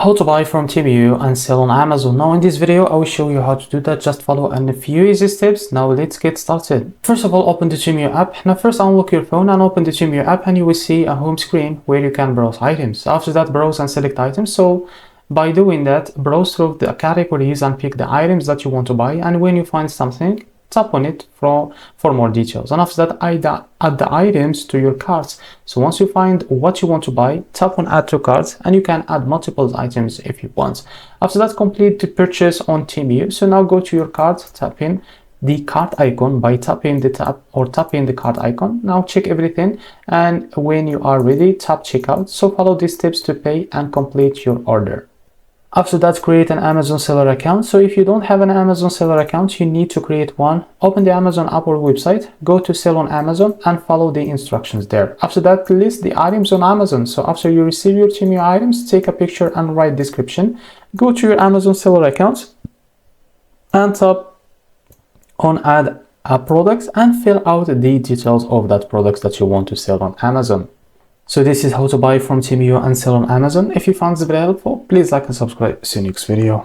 How to buy from Temu and sell on Amazon. Now in this video I will show you how to do that. Just follow a few easy steps. Now let's get started. First of all, open the Temu app. Now first unlock your phone and open the Temu app, and you will see a home screen where you can browse items. After that, browse and select items. So by doing that, browse through the categories and pick the items that you want to buy, and when you find something, tap on it for more details. And after that, add the items to your carts. So once you find what you want to buy, tap on add to cart, and you can add multiple items if you want. After that, complete the purchase on Temu. So now go to your cart, tap in the cart icon by tapping the cart icon. Now check everything, and when you are ready, tap checkout. So follow these steps to pay and complete your order. After that, create an Amazon seller account. So if you don't have an Amazon seller account, you need to create one. Open the Amazon app or website, go to sell on Amazon and follow the instructions there. After that, list the items on Amazon. So after you receive your Temu items, take a picture and write description. Go to your Amazon seller account and tap on add a product and fill out the details of that product that you want to sell on Amazon. So this is how to buy from Temu and sell on Amazon. If you found this very helpful, please like and subscribe. See you next video.